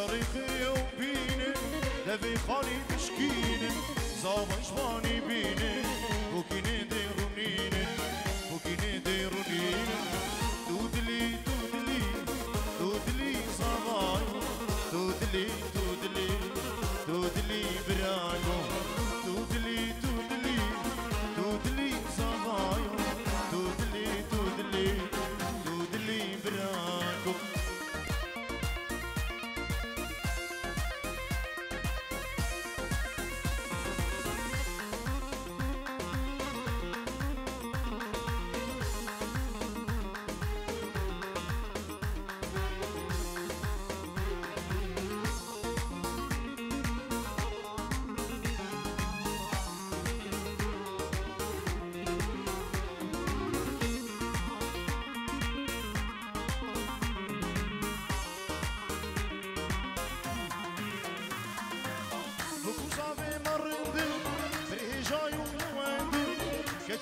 شريخي وبيني دفي خالي تشكيني زاوش باني بيني وكيني ديرونيني وكيني ديرونيني دودلي دودلي دودلي صباي دودلي دودلي دودلي برايو دودلي دودلي دودلي صباي دودلي دودلي دودلي برايو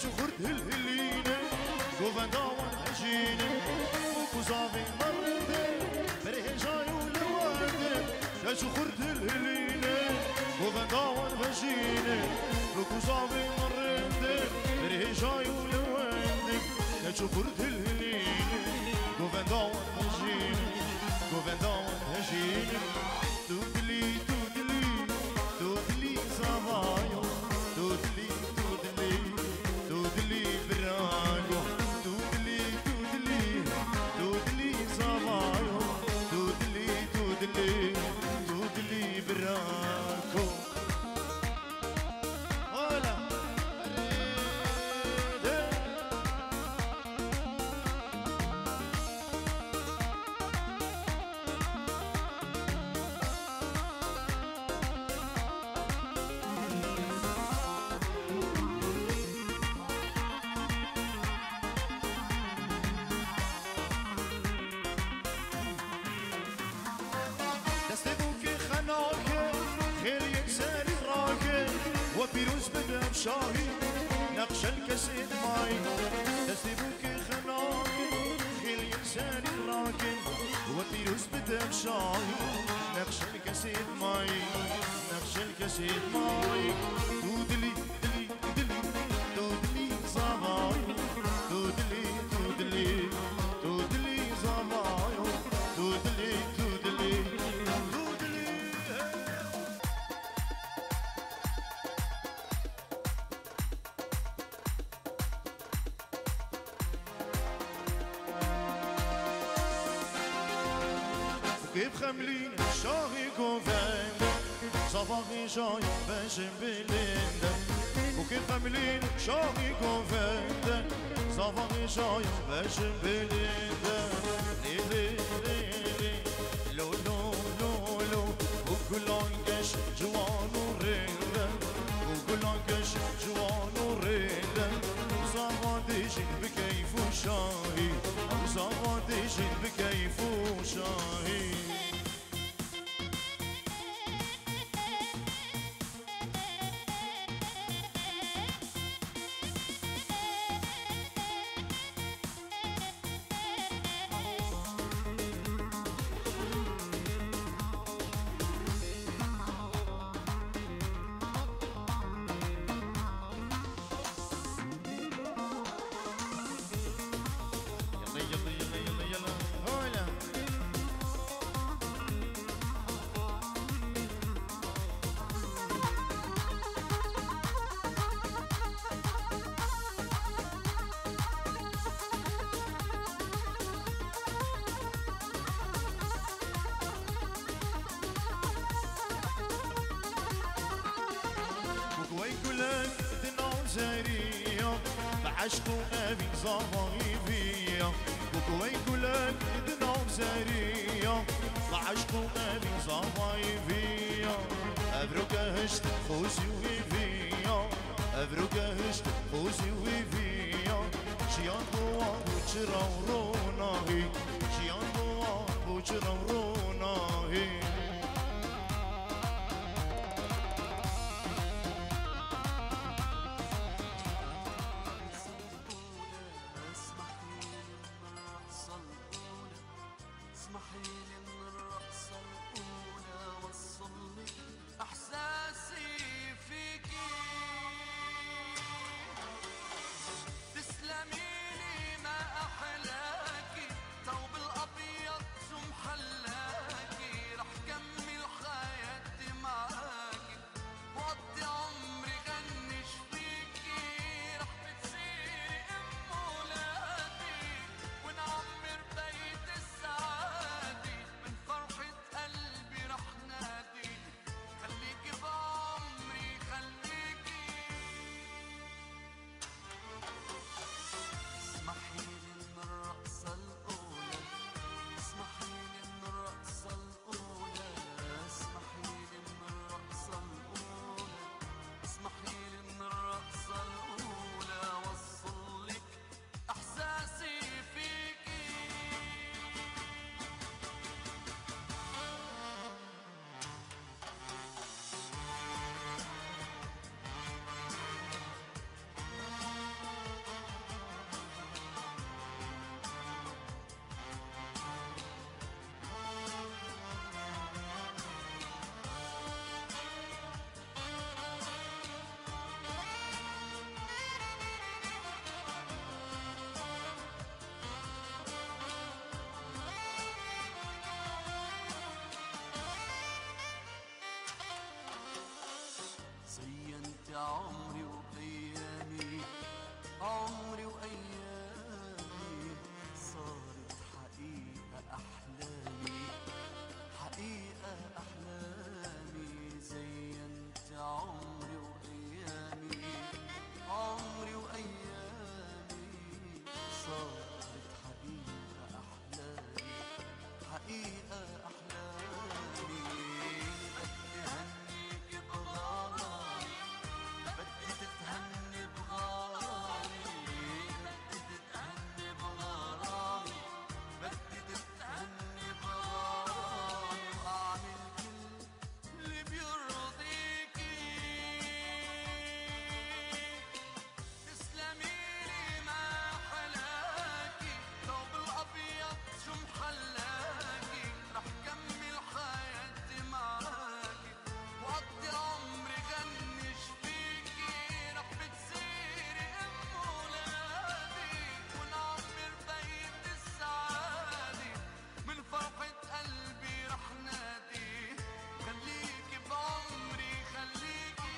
شخرت هالهلينة قوفان داوان حجينة وكوزافي مرندة فريه جاي ولوردة يا شخرت هالهلينة قوفان داوان حجينة وكوزافي مرندة فريه جاي ولوردة يا شخرت هالهلينة قوفان داوان حجينة قوفان داوان حجينة تودلي تودلي تودلي صبايا تودلي تودلي دودلي برايو دودلي دودلي دودلي صبايو دودلي دودلي دودلي براكو هلا خير يكسر راكن وبيروز بدم شاهي نقش الكسيد ماي تسيبوك خناكن خير يكسر راكن وبيروز بدم شاهي نقش الكسيد ماي نقش الكسيد ماي دودلي دلي دلي دودلي صباي دودلي دودلي دودلي صباي دودلي دودلي كيف خملين شاهي كوفين صباحي جاي باش بلند وكيف خملين شاهي كوفين صباحي جاي باش بلند ليلي ليلي لو لو لو لو وكلانكش جوان ورند وكلانكش جوان ورند زواديجن بكيف شاهي زواديجن بكيف شاهي عشقو أبي زواي فيا وكوي كلك دنام زريا عشقو أبي زواي فيا أبروك هشت خوزي وفيا أبروك هشت خوزي وفيا شيان بوان بوچرا وروناهي شيان بوان بوچرا وروناهي اسمحيلي من الرقصة الأولى عمري وأيامي، عمري وأيامي صارت حقيقة أحلامي، حقيقة أحلامي. زينت عمري وأيامي، عمري وأيامي صارت حقيقة أحلامي، حقيقة أحلامي. بدي هنيك بغرامي، بدي تتهني بغرامي، بدي تتهني بغرامي، بدي تتهني بغرامي، وأعمل كل اللي بيرضيكي. تسلميلي ما حلاكي، ثوب الأبيض شو محلاكي. رح كمل حياتي معاكي، وقضي عمري غنش فيكي. رح بتصيري أم ولادي، ونعمر بيت السعادة. من فرحة قلبي رح نادي، خليكي بعمري خليكي.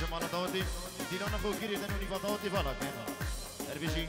جمال داودی دیلان فوقیری دنونی فداوتی فلا کنه اربیشی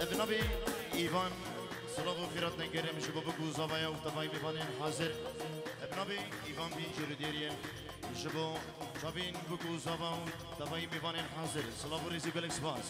ابنابي إيفان صلاة وخيرات نكرم شباب كوزاويا وطبعي بيبانين حاضر ابنابي إيفان بين جرديريا شباب شابين بكوزاوا وطبعي بيبانين حاضر صلاة ورزق بالإكسباس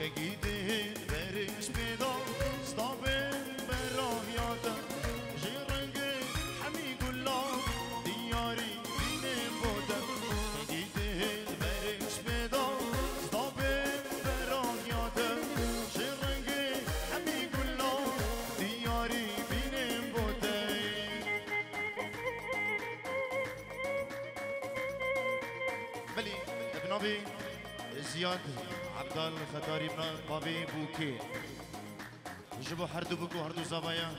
كجيدين بريش بيضاء صدابين براه يادا جيرنجي حمي قلا دياري بيني بودا كجيدين بريش بيضاء صدابين براه يادا جيرنجي حمي قلا دياري بيني بودا بلي ابن ابي زياد عبدال ختاري من بابي بوكي جبو هردو بكو هردو زوايا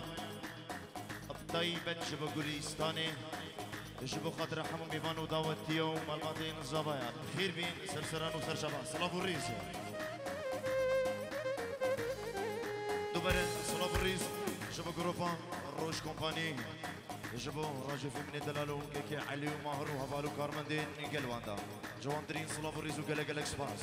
ابطاي بن جبو گلستاني جبو خاطر حمو ميوان و دعوتيو مالماتين زوايا خير بين سرسران و سرشبا صلاة الرئيس دوباره صلاة الرئيس جبو گروپا روش كومباني جبو راجي في من دلالو كيكي علي و ماهر و هبالو كارمندين قلواندا جوان درين صلاة الرئيس و قلق الاكسباس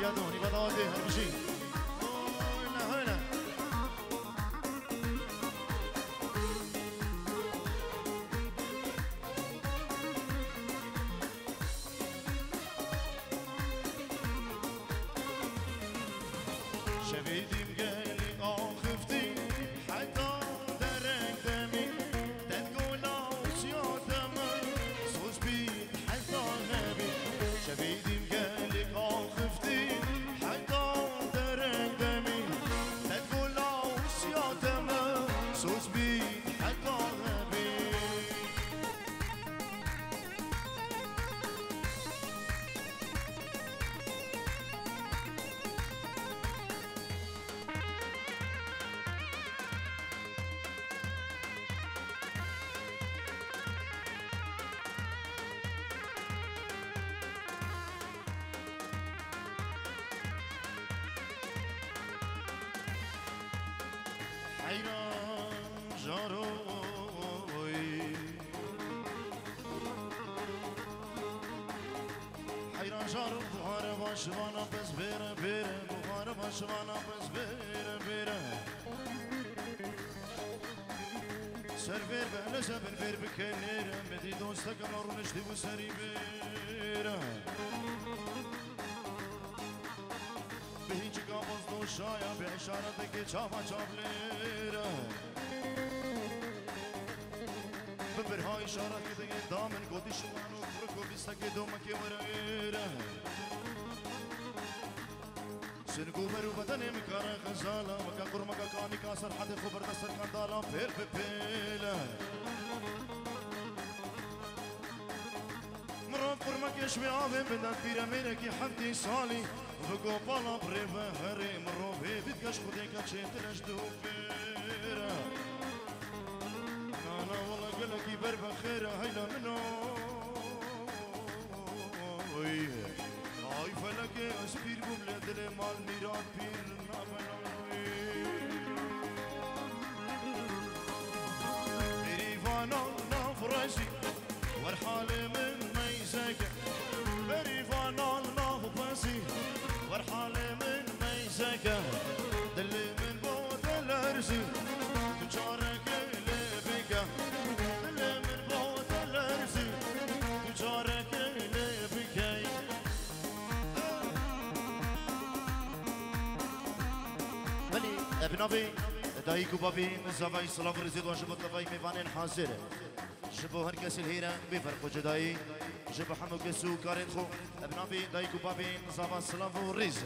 يدوني بدادي همشي هنا هنا شبيدي مقالي آخفتي حتى درك دمي تقول أوسيا دمي صوص بي حتى غبي شبيدي مقالي آخفتي حتى درك دمي تقول أوسيا دمي صوص بي حتى غبي حيران جاروي حيران جارو بخار باشوانا بس بيرا بيرا بخار باشوانا بس بيرا بيرا سرفير بلا سبن بير بكنيرا بدي دوستك مرو نشتي وسري بيرا بهيج قابض دوشايا بإشارتك چاما چابليرا ببرها إشارة كده دامن قدي شوانو فرقو بيستك دومك ورائرا سنقو برو بدني مكارا غزالا مكا قرمكا كاني كاسر حد خبر دستر كاندالا بيل بيلا مرات قرمك يشبي عظيم بدات بيرامينك يحمدي صالي وفقو بالا بريفا هري مرو بي بيتكش خديك تشيت الاشدو بيرا انا والله قلك يبربا خيرا هيلا منو هاي فلك اسبير بملاد المال ميرات بير نامنوي بريفانا نافرشي والحال من ميزك بريفانا نافرشي والحال من ميزك دلي من بود الارسي تجارك لبك دلي من بود الارسي تجارك لبك بلي ابنبي دايكو بابي مزافاي صلاف رزيد وشبط لفاي ميفانين حاضر شبو هركس الهيرة بفرق جداي شبو حمو كسو كارين خو ابنبي دايكو بابي مزافا صلاف ورزيد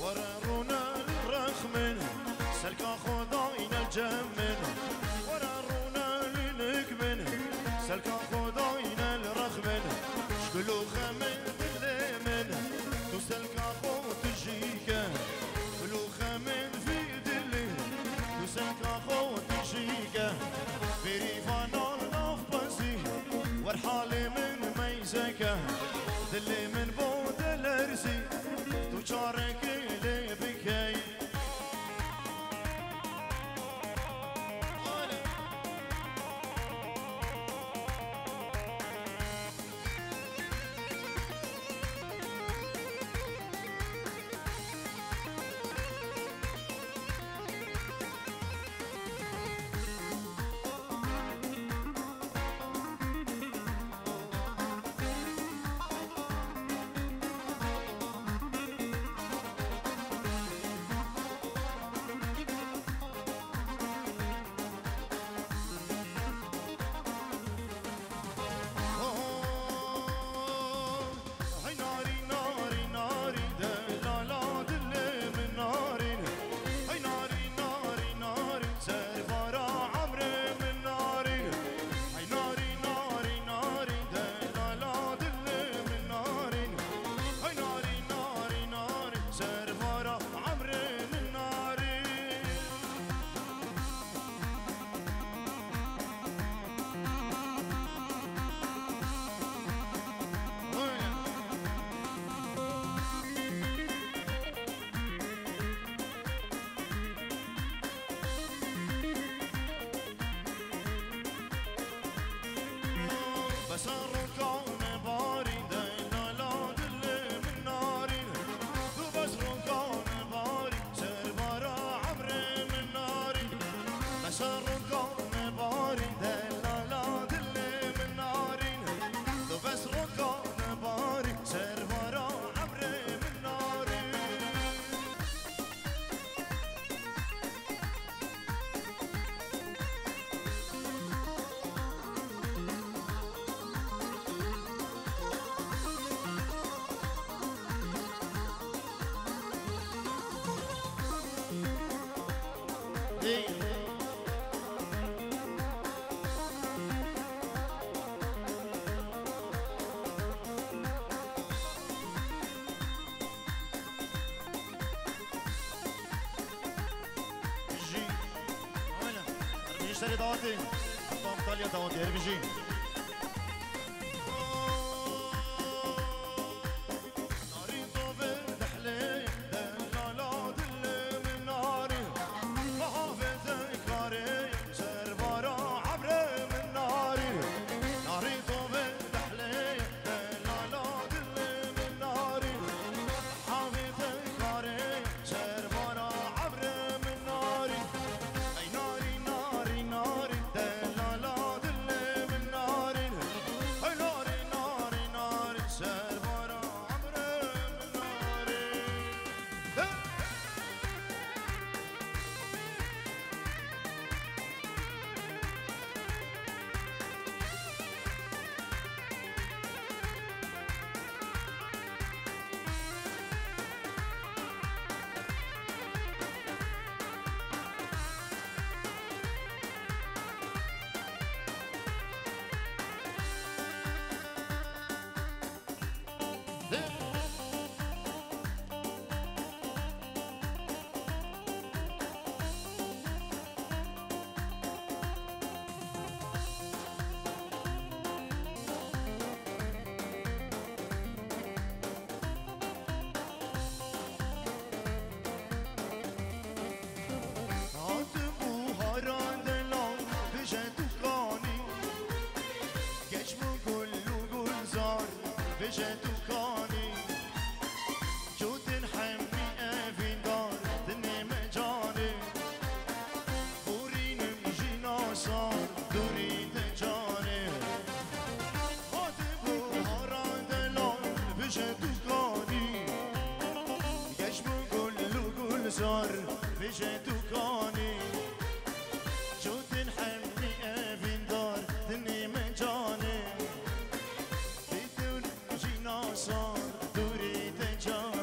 وررونا للرخمن سلكا خداينا الجمن وررونا للنكمن سلكا خداينا الرخمن شكلو خمن بالليمن تو سلكا خوت الجيكا شكلو خمن في دلي تو سلكا خوت الجيكا بريفانا الناف بسي والحالي من ميزكا دلي من بود الارسي تو چارك لبكي ركان باري دلالا دل من ناري تو بس ركان باري سر برا عمر من ناري بس ركان باري دلالا دل من ناري تو بس ركان باري سر برا عمر من ناري اشتري دواتي حطهم طالية دواتي اربجي ناري طوبة دحلي دلالا دل من ناري محافظ كاري سر برا عبر من ناري ناري طوبة دحلي دلالا دل من ناري محافظ كاري سر برا عبر من ناري اي ناري ناري ناري دلالا دل من ناري اي ناري ناري ناري سر برا عبر من ناري بجد وكاني جود حمي أفين دار دني مجاني بورين مجينا صار دوري تجاني هاتبو هاران دلال بجد وكاني يجبو قل صار بجد وكاني جود حمي أفين دار دني مجاني صار دوري تجاني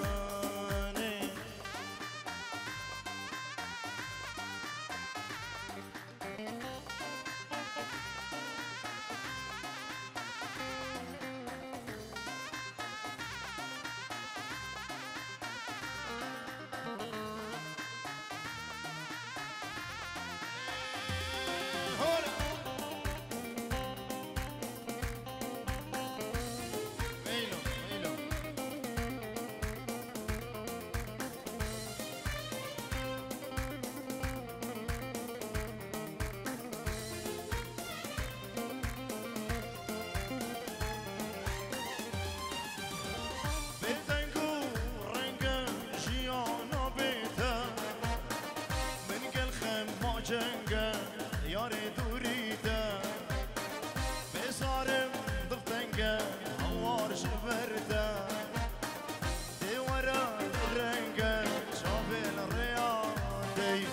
جنگه یار دوریده بزارم دفتنگه هوار شفرده دیواره رنگه شابل ریاده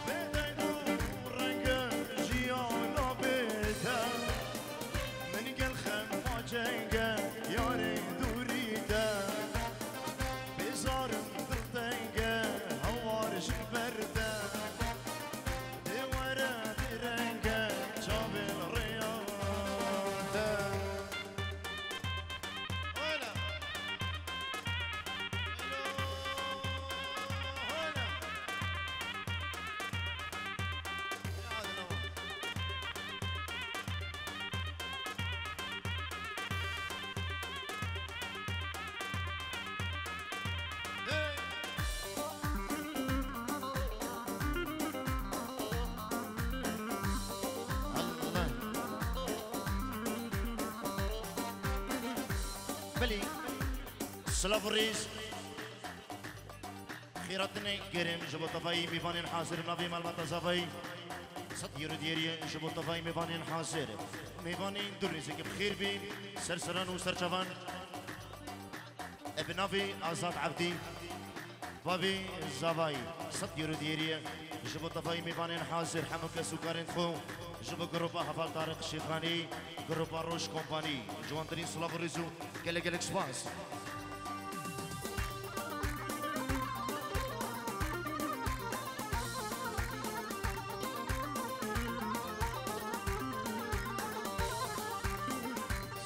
بدنگو رنگه جیانا بیده من گل خم جنگه یار دوریده بزارم دفتنگه هوار شفرده بلي سلاف الريس خيراتني كريم جبو طفاي ميفانين حاصر نافي مالباتا زافاي صد يورو ديري جبو طفاي ميفانين حاصر ميفانين دريزك بخير بي سرسران وسرشفان ابنافي آزاد عبدي بابي زافاي صد يورو ديري جبو طفاي ميفانين حاصر حموك سكارين خو جبو جروبا حفال طارق الشيخاني جروبا روش كومباني جوانترين سلاف الريزو قالك سباس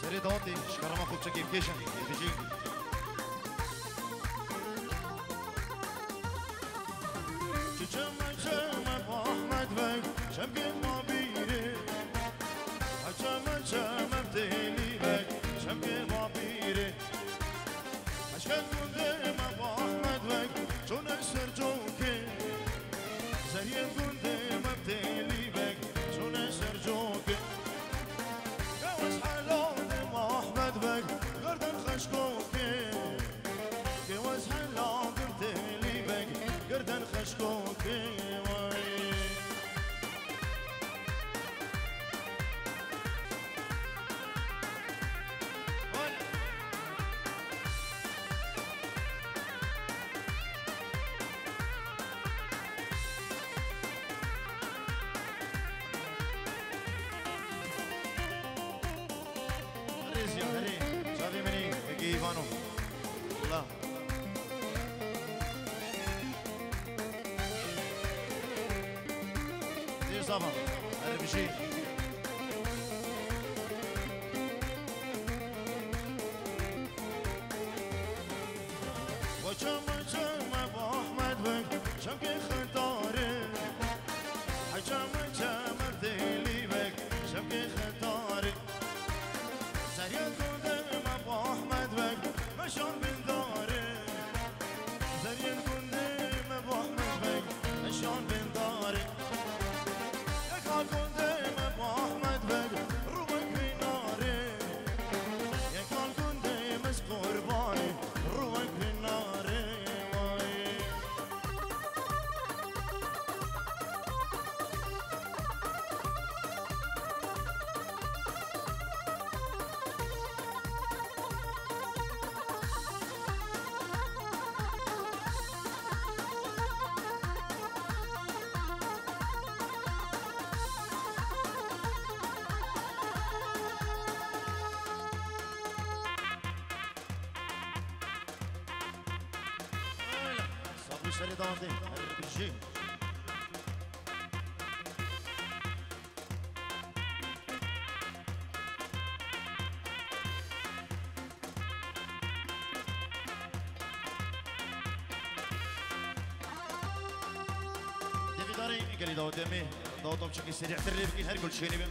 سري دوتي شكرا ما خد شكيف كيشن تجي جمع احمد بك شمك ما بيري جمع بديلي بك شمك ما بيري اشكال قدام احمد بك شون اسر جوكي زريان قدام بديلي بك شون اسر جوكي جواز حلال احمد بك قردن خشكوكي جواز حلال بديلي بك قردن خشكوكي الله دي صبر عارف شيء وجم ابو احمد بك شمك خطاري جم بديلي بك شمك خطاري سريع قدام ابو احمد بك مشون من داري زريان قدام ابو احمد بك مشون من داري يقال قدام ابو احمد بك روحك في ناري يقال قدام اس قرباني روحك في ناري واي صابو سري داندي الرجيم داري قال لي داو دمي داو طب بشكل سريع ترلي بكي هر كل شيء نبي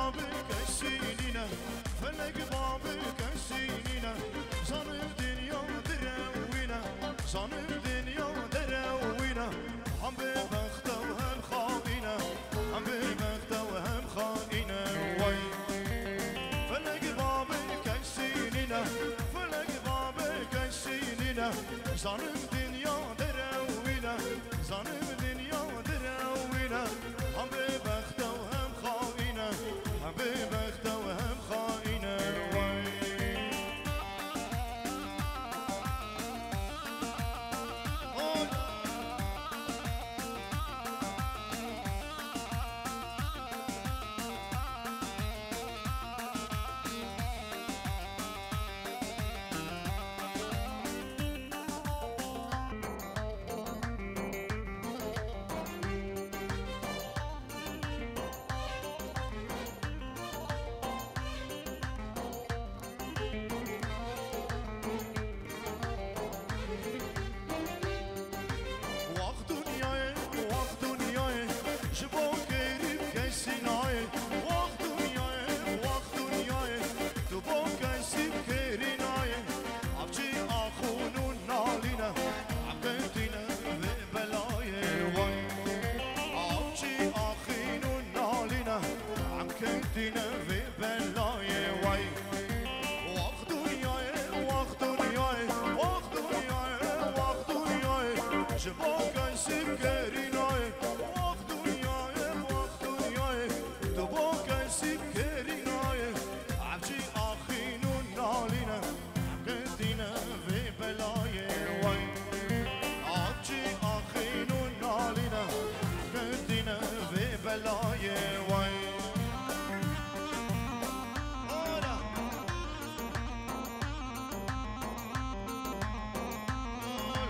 بابك السنينة فلك بابك السنينة صنم دنيا دروينة صنم دنيا دروينة هم ببختة وهم خائنة هم ببختة وهم خائنة وي فلك بابك السنينة فلك بابك السنينة صنم دنيا دروينة صنم دنيا دروينة هم ببختة وهم خائنة هم ببختة وهم خائنة وي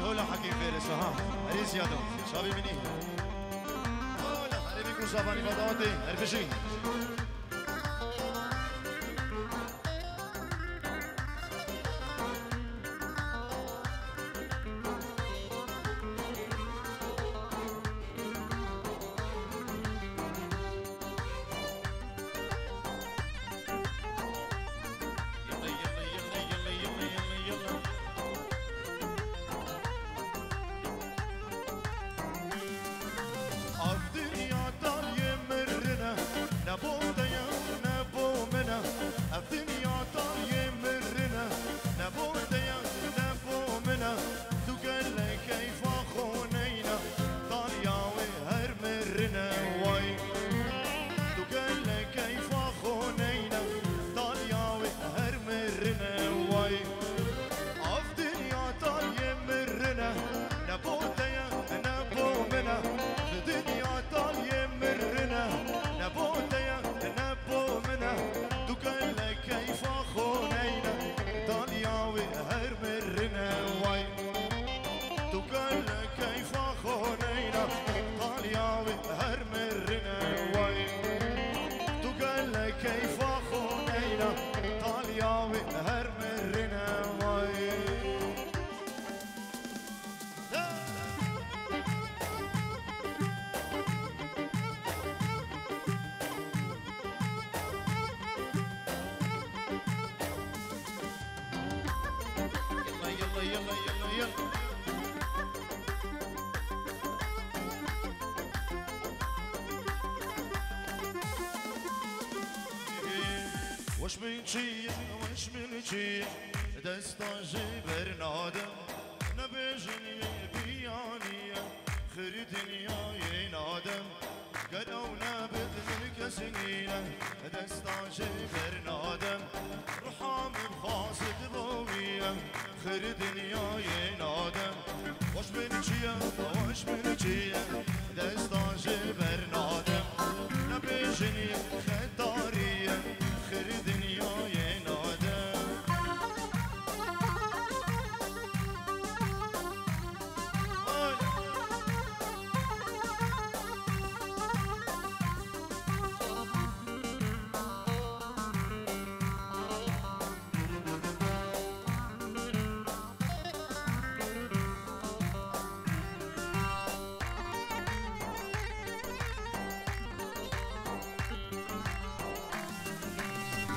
هلا حكيم فارس ها عريس يادو شابي مني هلا هلا بيكون صاباني بضاوتي هرفشي وش من شي دستاجي برنادم نبيجني بيانية خير دنيا ينادم قدونا بدلك سنينة دستاجي برنادم رحام بخاصة بوية خير دنيا ينادم وش من شي دستاجي برنادم نبيجني خدارية خير دنيا ينادم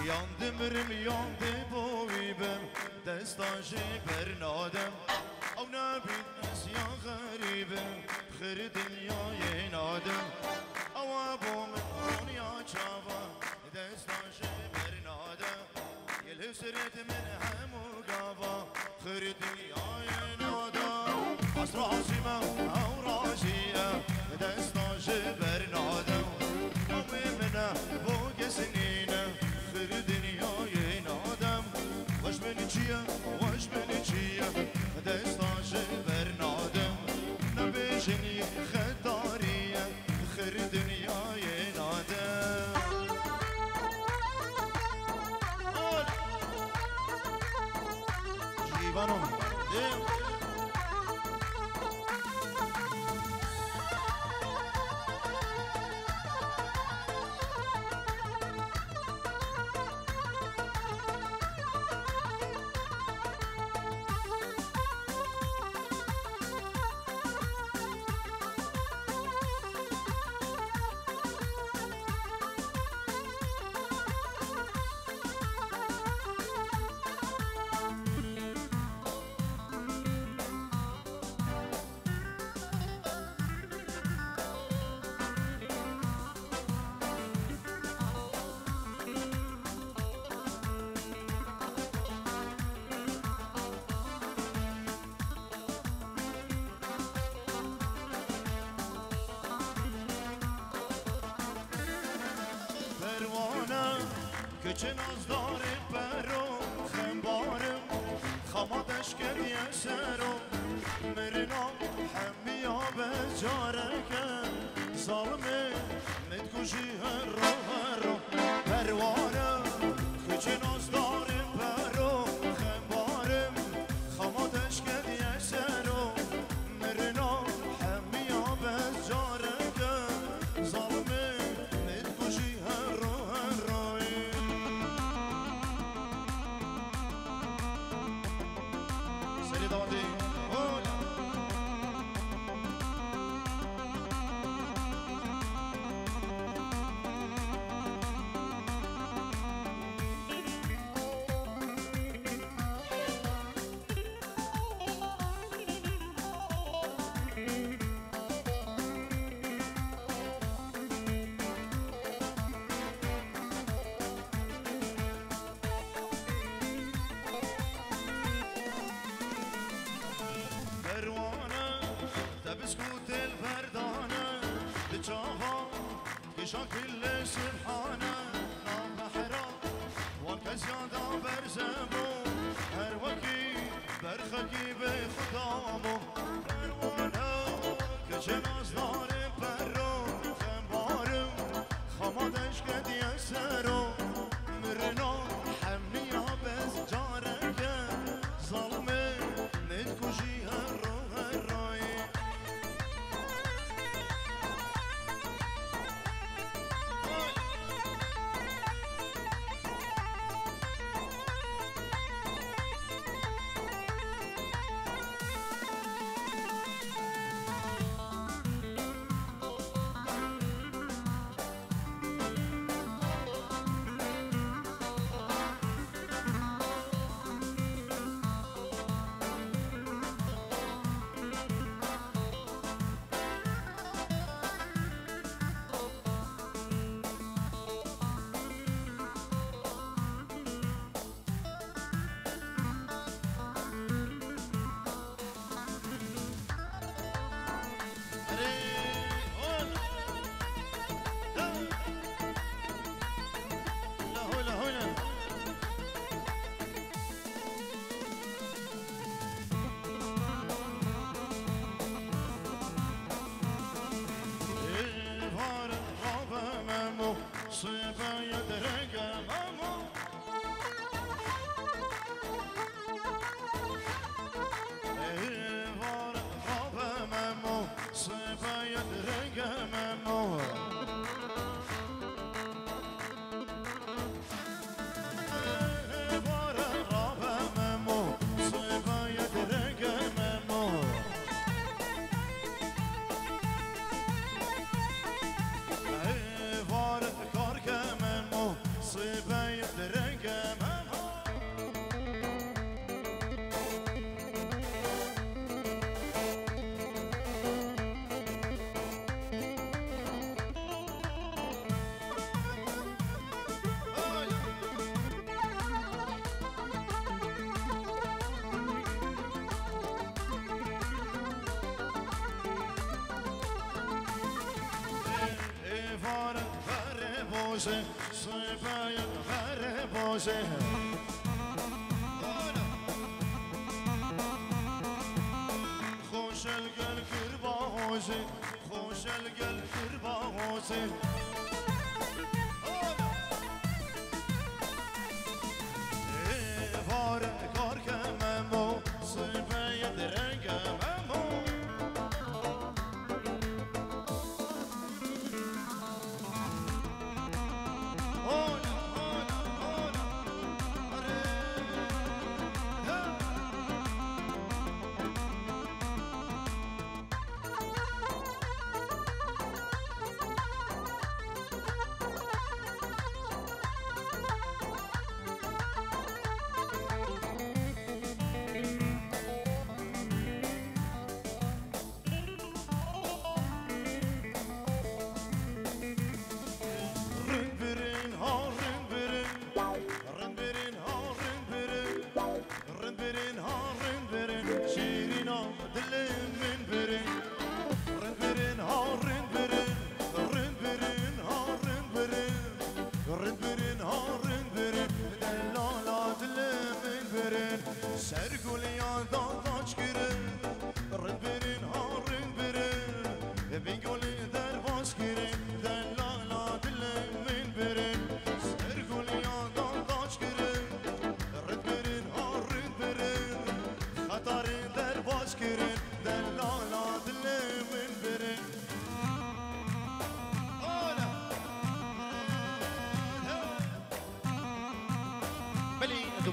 Yandımırım yandı boyubum Destaşı bernadem Av nebitmez ya garibim Khır dünyayı nadım Ava bu min ya çava Destaşı bernadem Yel hüsret min hemu gava Khır dünyayı nadım Asra asime av rajiye Destaşı bernadem Ave mine bu gesinine Khır dünyayı nadım Vaş beni çiye, vaş beni çiye Destaşı bernadem Nebejeni khetariye Khır dünyayı nadım Jivanım Köçün azdari pero Xembarım Xamad eşker yeserom Mirina hemmiya becareke Zalimi Medkuji herro herro Pervane Köçün azdari pero Xembarım Xamad eşker yeserom Mirina hemmiya becareke Zalimi Medkuji herro herro Seni davadi Pervane Tebskut الفردانه بچاها كشاكل سبحانه نام بحرا والكزيادة برزمو هر وكي برخكي بخدامو pervane كجناز دار برو خمبارم خمادش كدي يسرو مرنا حمنيا بز جارك ظلمي نتكوشي هرو هروي باشه صفای غره باشه خوشل گل کر باشه خوشل گل کر باشه واره کار کممو صفای درنگممو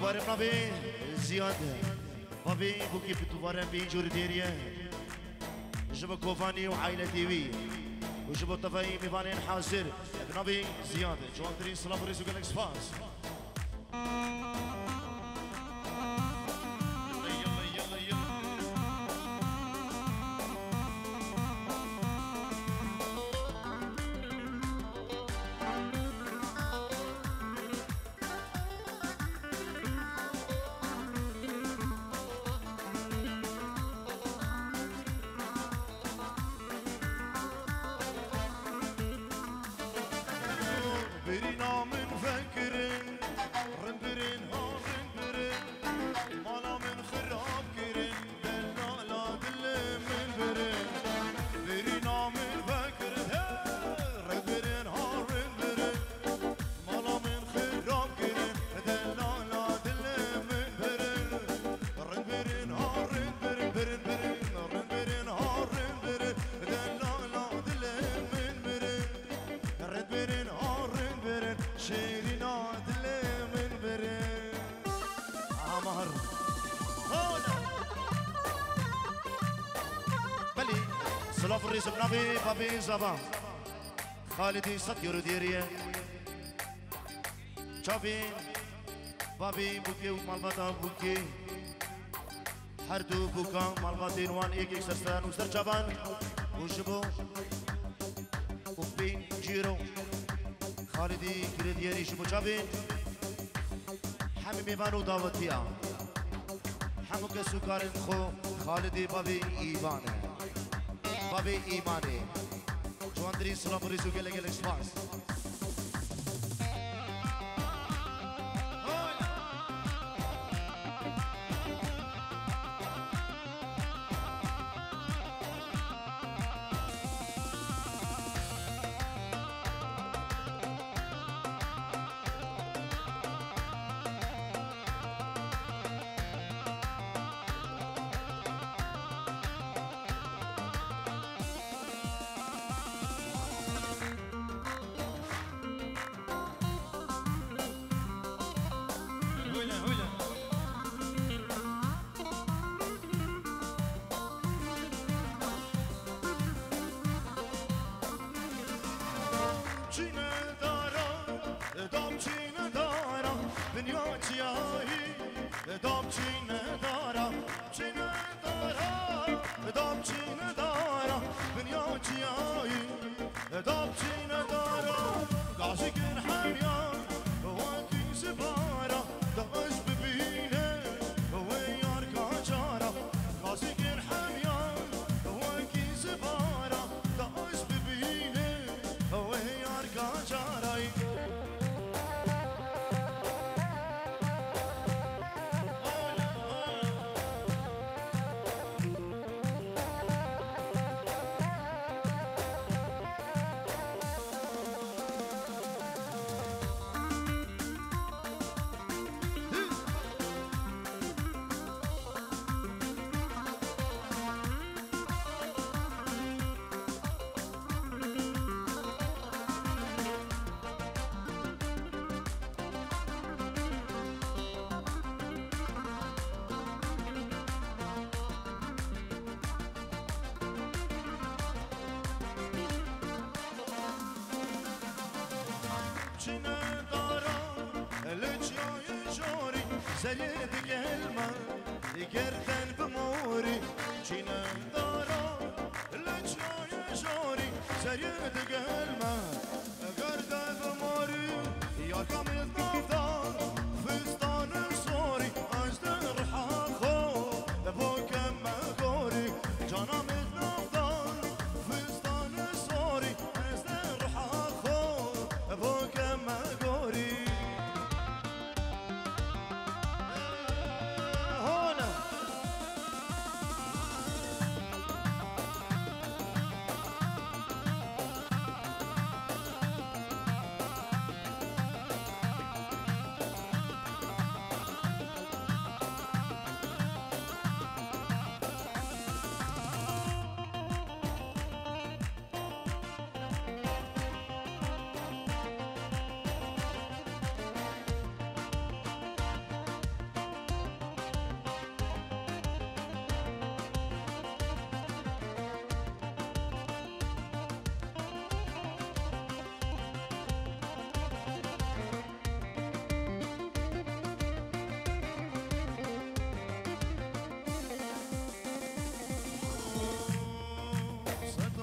دوباره بنابی زیاد بابی بوکی دوباره بی جور دیریه جب کوفانی و عائلة تیوی و جب طفایی میبانین حاضر بنابی زیاد جوان ترین سلام و ریزو گلکس پاس سلاف الرئيس بنابي بابي زبا خالدي صد يورو ديريه شافي بابي بوكي ومالباتا بوكي حردو بوكا مالباتين وان ايك سرستان وستر شابان وشبو وبين جيرو خالدي كريديري شبو شافي حمي ميبانو دعوتيا حمو كسوكار خو خالدي بابي ايبانه بابي إيماني جواندري سلام وريزو گله گله سپاس چینه دارم لجای جاری زرید گلمه گردن بموری چینه دارم لجای جاری زرید گلمه گردن بموری یا کمیل دفتر فستان سوری از در حقو با کم گوری جانم دفتر فستان سوری از در حقو با کم گوری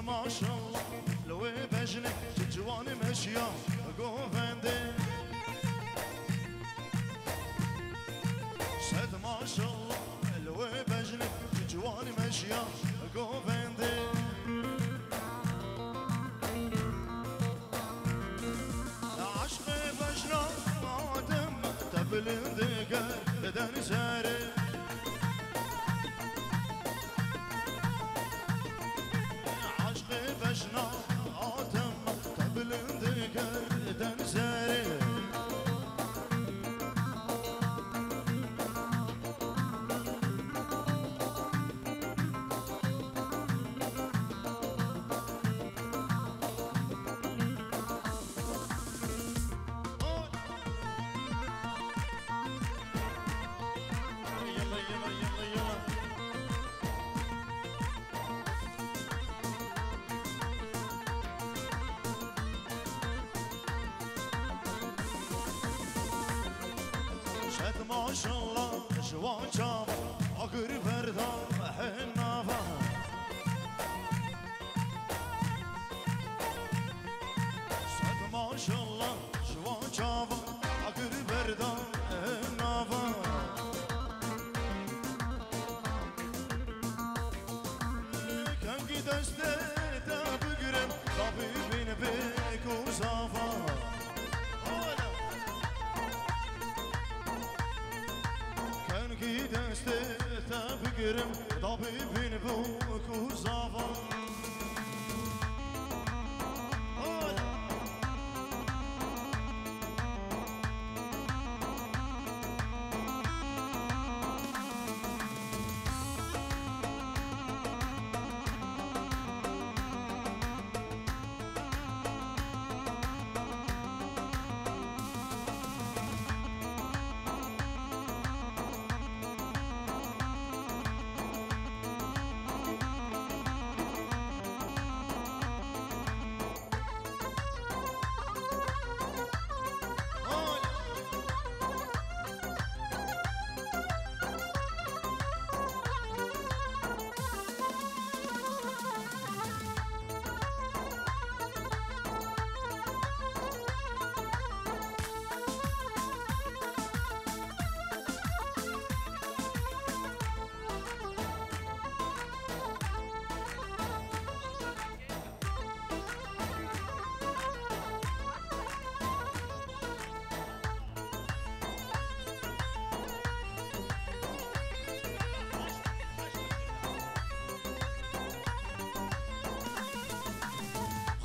ما شاء الله لو بجنك جواني ماشية قوفندي سد ما شاء الله لو بجنك جواني ماشية قوفندي عشق بجنا عادم تبلندقر دن ساري بشنا آتم تبلند گردن زره ما شاء الله جوان شاب عقر فردا حنافا صد ما شاء الله جوان شاب عقر فردا حنافا كان قد دسته بقرب طبيبين بيك وصافا دسته تا بگیرم طبیبین بوک و زافا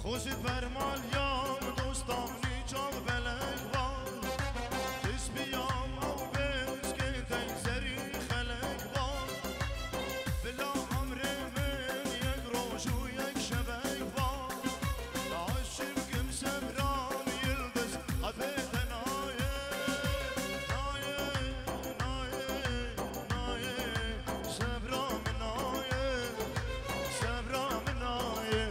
خوشت فرمال یام دوستانی چاق بلک بار کس بیام او بس که تگذری خلک بار بلا عمر من یک روش و یک شبک بار داشتیم کم سبرام یلدز حفیت نایه نایه نایه نایه سبرام نایه سبرام نایه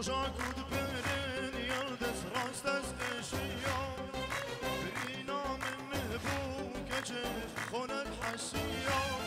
روزا کود برین یلدز راست از اشیا بری نام محبوب کچه خونت حسیا